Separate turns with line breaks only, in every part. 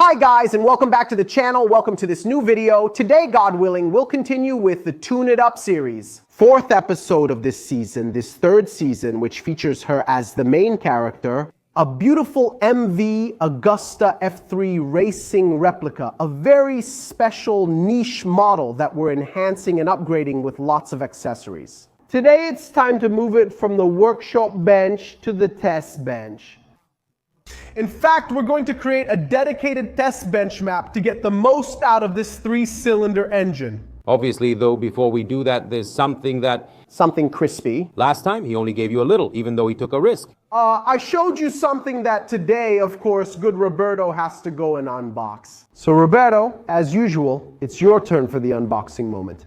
Hi guys, and welcome back to the channel. Welcome to this new video. Today, God willing, we'll continue with the Tune It Up series. Fourth episode of this season, this third season, which features her as the main character. A beautiful MV Agusta F3 racing replica, a very special niche model that we're enhancing and upgrading with lots of accessories. Today it's time to move it from the workshop bench to the test bench. In fact, we're going to create a dedicated test bench map to get the most out of this 3-cylinder engine.
Obviously, though, before we do that, there's something
crispy.
Last time, he only gave you a little, even though he took a risk.
I showed you something that today, of course, good Roberto has to go and unbox. So Roberto, as usual, it's your turn for the unboxing moment.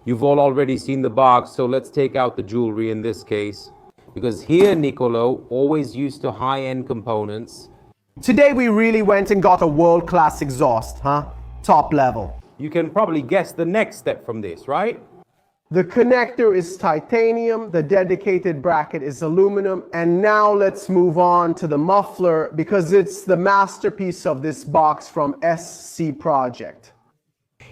You've all already seen the box, so let's take out the jewelry in this case. Because here, Nicolo, always used to high-end components.
Today we really went and got a world-class exhaust, huh? Top level.
You can probably guess the next step from this, right?
The connector is titanium, the dedicated bracket is aluminum, and now let's move on to the muffler because it's the masterpiece of this box from SC Project.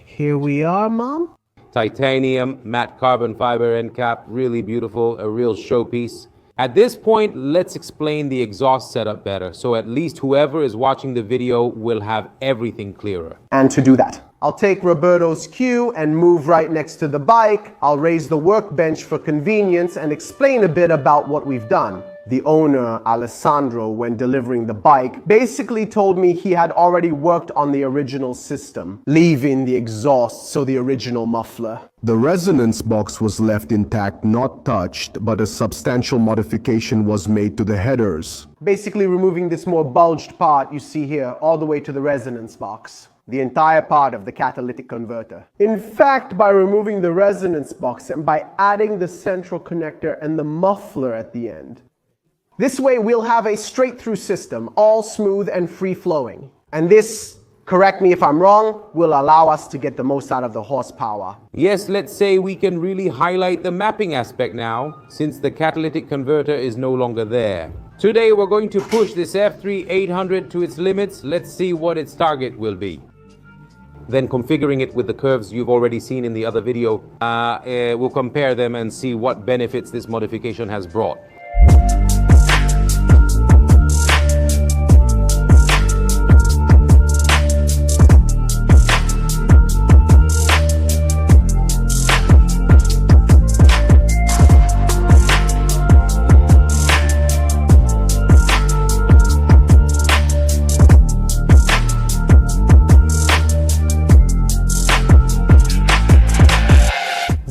Here we are, Mom.
Titanium, matte carbon fiber end cap, really beautiful, a real showpiece. At this point, let's explain the exhaust setup better, so at least whoever is watching the video will have everything clearer.
And to do that, I'll take Roberto's cue and move right next to the bike. I'll raise the workbench for convenience and explain a bit about what we've done. The owner, Alessandro, when delivering the bike, basically told me he had already worked on the original system, leaving the exhaust, so the original muffler.
The resonance box was left intact, not touched, but a substantial modification was made to the headers.
Basically removing this more bulged part you see here, all the way to the resonance box. The entire part of the catalytic converter. In fact, by removing the resonance box and by adding the central connector and the muffler at the end, this way we'll have a straight-through system, all smooth and free-flowing. And this, correct me if I'm wrong, will allow us to get the most out of the horsepower.
Yes, let's say we can really highlight the mapping aspect now, since the catalytic converter is no longer there. Today we're going to push this F3 800 to its limits. Let's see what its target will be. Then configuring it with the curves you've already seen in the other video, we'll compare them and see what benefits this modification has brought.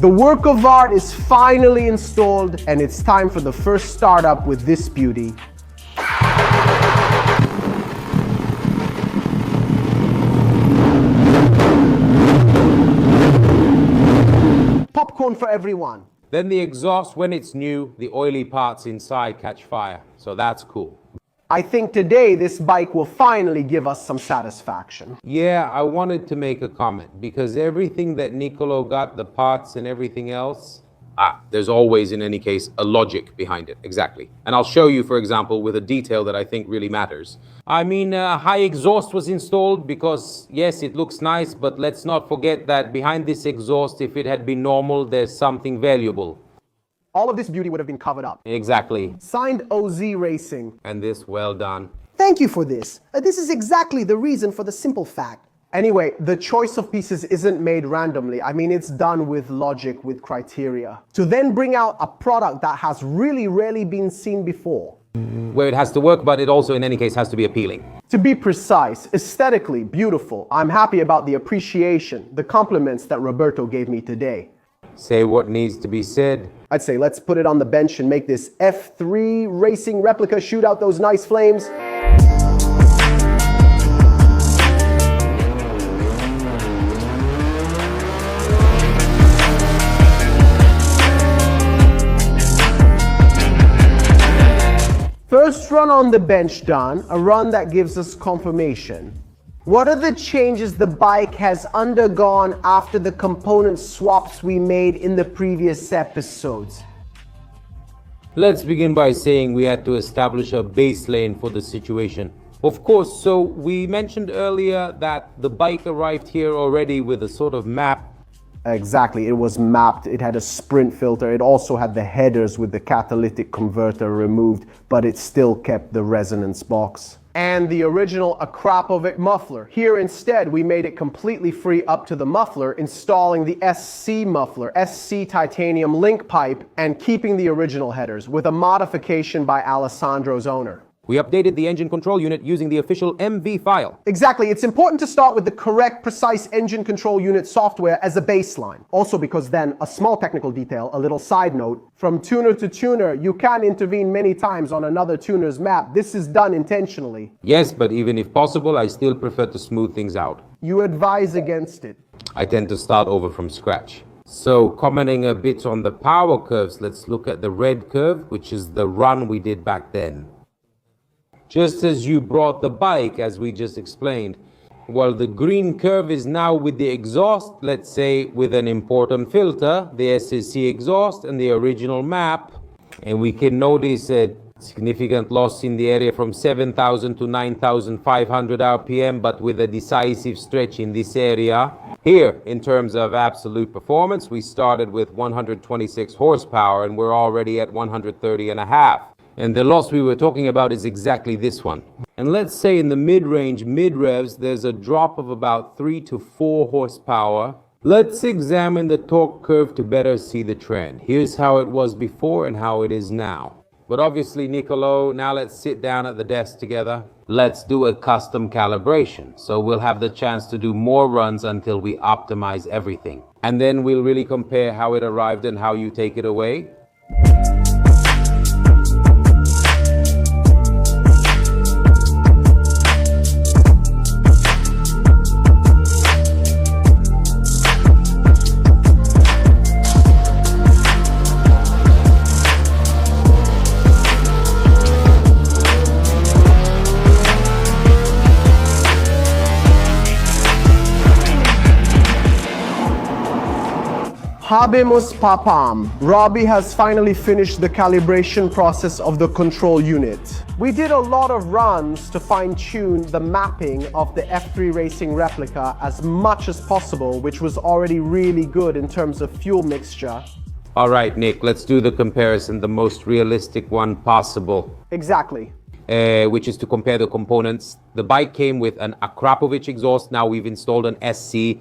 The work of art is finally installed, and it's time for the first startup with this beauty. Popcorn for everyone.
Then the exhaust, when it's new, the oily parts inside catch fire, so that's cool.
I think today this bike will finally give us some satisfaction.
Yeah, I wanted to make a comment because everything that Nicolo got, the parts and everything else, there's always, in any case, a logic behind it, exactly. And I'll show you, for example, with a detail that I think really matters. I mean, high exhaust was installed because, yes, it looks nice, but let's not forget that behind this exhaust, if it had been normal, there's something valuable.
All of this beauty would have been covered up.
Exactly.
Signed OZ Racing.
And this, well done.
Thank you for this. This is exactly the reason for the simple fact. Anyway, the choice of pieces isn't made randomly. I mean, it's done with logic, with criteria. To then bring out a product that has really rarely been seen before.
Where it has to work, but it also, in any case, has to be appealing.
To be precise, aesthetically beautiful. I'm happy about the appreciation, the compliments that Roberto gave me today.
Say what needs to be said.
I'd say let's put it on the bench and make this F3 racing replica shoot out those nice flames. First run on the bench done, a run that gives us confirmation. What are the changes the bike has undergone after the component swaps we made in the previous episodes?
Let's begin by saying we had to establish a base lane for the situation. Of course, so we mentioned earlier that the bike arrived here already with a sort of map.
Exactly, it was mapped, it had a sprint filter, it also had the headers with the catalytic converter removed, but it still kept the resonance box. And the original Akrapovic muffler. Here instead, we made it completely free up to the muffler, installing the SC muffler, SC titanium link pipe, and keeping the original headers with a modification by Alessandro's owner.
We updated the engine control unit using the official MV file.
Exactly, it's important to start with the correct, precise engine control unit software as a baseline. Also because then, a small technical detail, a little side note, from tuner to tuner, you can intervene many times on another tuner's map. This is done intentionally.
Yes, but even if possible, I still prefer to smooth things out.
You advise against it.
I tend to start over from scratch. So, commenting a bit on the power curves, let's look at the red curve, which is the run we did back then. Just as you brought the bike, as we just explained, well, the green curve is now with the exhaust, let's say with an important filter, the SSC exhaust and the original map, and we can notice a significant loss in the area from 7,000 to 9,500 RPM, but with a decisive stretch in this area. Here, in terms of absolute performance, we started with 126 horsepower and we're already at 130 and a half. And the loss we were talking about is exactly this one. And let's say in the mid-range, mid-revs, there's a drop of about 3 to 4 horsepower. Let's examine the torque curve to better see the trend. Here's how it was before and how it is now. But obviously, Nicolo, now let's sit down at the desk together. Let's do a custom calibration. So we'll have the chance to do more runs until we optimize everything. And then we'll really compare how it arrived and how you take it away.
Habemus papam. Robbie has finally finished the calibration process of the control unit. We did a lot of runs to fine-tune the mapping of the F3 Racing replica as much as possible, which was already really good in terms of fuel mixture.
All right, Nick, let's do the comparison, the most realistic one possible.
Exactly.
Which is to compare the components. The bike came with an Akrapovic exhaust. Now we've installed an SC.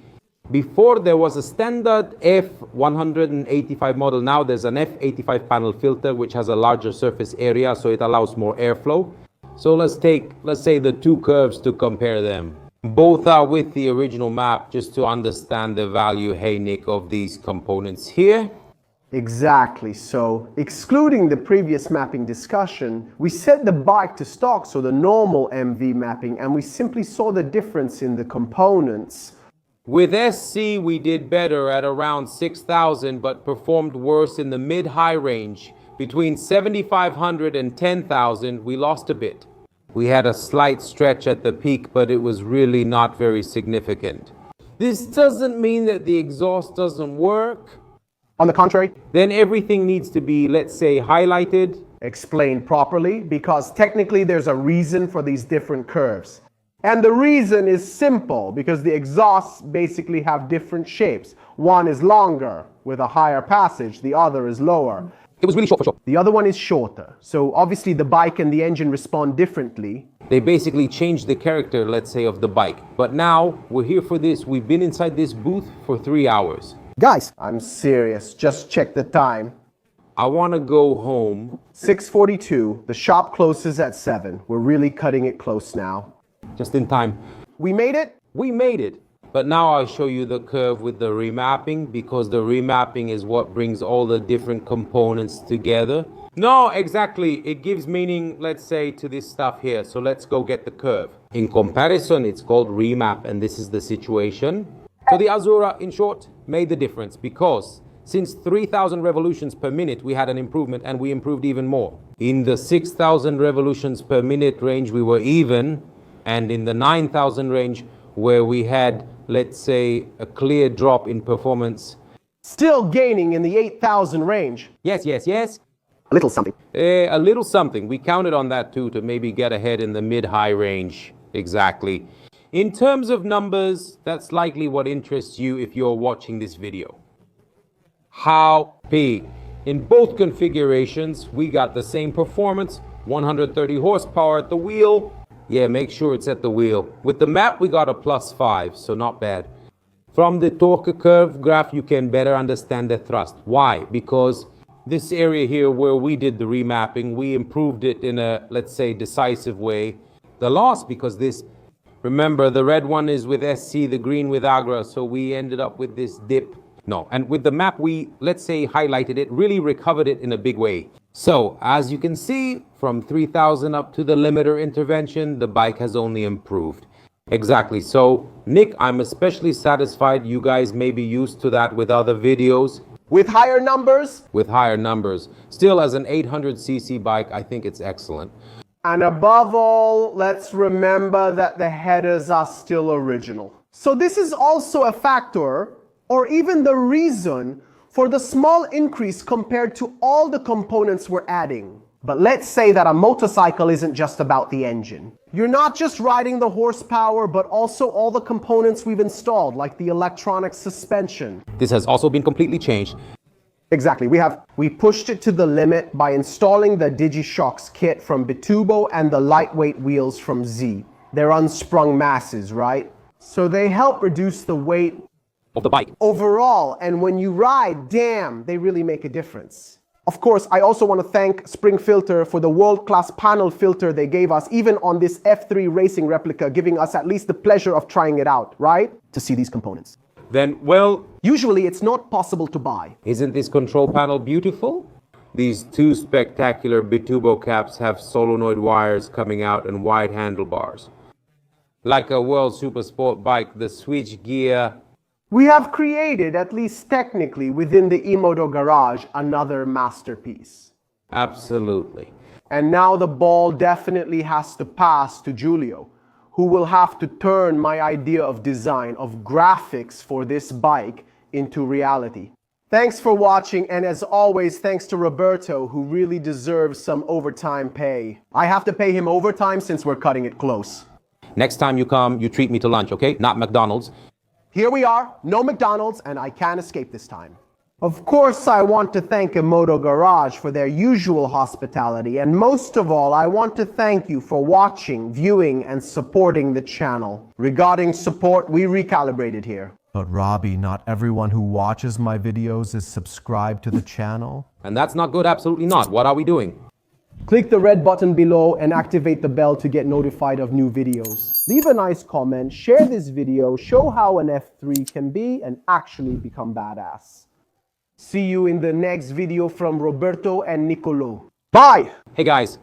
Before there was a standard F185 model. Now there's an F85 panel filter which has a larger surface area, so it allows more airflow. So let's say the two curves to compare them. Both are with the original map, just to understand the value, hey Nick, of these components here.
Exactly. So, excluding the previous mapping discussion, we set the bike to stock, so the normal MV mapping, and we simply saw the difference in the components.
With SC, we did better at around 6,000, but performed worse in the mid-high range. Between 7,500 and 10,000, we lost a bit. We had a slight stretch at the peak, but it was really not very significant. This doesn't mean that the exhaust doesn't work.
On the contrary,
Then everything needs to be, let's say, highlighted.
explained properly, because technically there's a reason for these different curves. And the reason is simple, because the exhausts basically have different shapes. One is longer with a higher passage, the other is lower.
It was really short for sure.
The other one is shorter. So obviously the bike and the engine respond differently.
They basically changed the character, let's say, of the bike. But now we're here for this. We've been inside this booth for 3 hours.
Guys, I'm serious. Just check the time.
I want to go home.
6:42. The shop closes at 7. We're really cutting it close now.
Just in time.
We made it?
We made it. But now I'll show you the curve with the remapping, because the remapping is what brings all the different components together. No, exactly. It gives meaning, let's say, to this stuff here. So let's go get the curve. In comparison, it's called remap, and this is the situation. So the Azura, in short, made the difference, because since 3,000 revolutions per minute, we had an improvement, and we improved even more. In the 6,000 revolutions per minute range, we were even, and in the 9,000 range, where we had, let's say, a clear drop in performance.
Still gaining in the 8,000 range.
Yes.
A little something.
A little something. We counted on that too to maybe get ahead in the mid-high range. Exactly. In terms of numbers, that's likely what interests you if you're watching this video. How P. In both configurations, we got the same performance, 130 horsepower at the wheel. Yeah, make sure it's at the wheel. With the map, we got a +5, so not bad. From the torque curve graph, you can better understand the thrust. Why? Because this area here where we did the remapping, we improved it in a, let's say, decisive way. The loss, because this, remember, the red one is with SC, the green with Agra, so we ended up with this dip. No, and with the map, we, let's say, highlighted it, really recovered it in a big way. So, as you can see, from 3,000 up to the limiter intervention, the bike has only improved. Exactly. So, Nick, I'm especially satisfied. You guys may be used to that with other videos.
With higher numbers?
With higher numbers. Still, as an 800cc bike, I think it's excellent.
And above all, let's remember that the headers are still original. So this is also a factor, or even the reason, for the small increase compared to all the components we're adding. But let's say that a motorcycle isn't just about the engine. You're not just riding the horsepower, but also all the components we've installed, like the electronic suspension.
This has also been completely changed.
Exactly. We pushed it to the limit by installing the DigiShocks kit from Bitubo and the lightweight wheels from Z. They're unsprung masses, right? So they help reduce the weight
Of the bike.
overall, and when you ride, damn, they really make a difference. Of course, I also want to thank Spring Filter for the world-class panel filter they gave us, even on this F3 racing replica, giving us at least the pleasure of trying it out, right? To see these components.
Then, well,
Usually, it's not possible to buy.
isn't this control panel beautiful? These two spectacular Bitubo caps have solenoid wires coming out and wide handlebars. Like a World Super Sport bike, the switch gear.
We have created, at least technically, within the Emoto garage, another masterpiece.
Absolutely.
And now the ball definitely has to pass to Giulio, who will have to turn my idea of design, of graphics for this bike into reality. Thanks for watching, and as always, thanks to Roberto, who really deserves some overtime pay. I have to pay him overtime since we're cutting it close.
Next time you come, you treat me to lunch, okay? Not McDonald's.
Here we are, no McDonald's, and I can't escape this time. Of course, I want to thank Emoto Garage for their usual hospitality, and most of all, I want to thank you for watching, viewing, and supporting the channel. Regarding support, we recalibrated here.
But Robbie, not everyone who watches my videos is subscribed to the channel.
And that's not good, absolutely not. What are we doing?
Click the red button below and activate the bell to get notified of new videos. Leave a nice comment, share this video, show how an F3 can be and actually become badass. See you in the next video from Roberto and Nicolo. Bye!
Hey guys,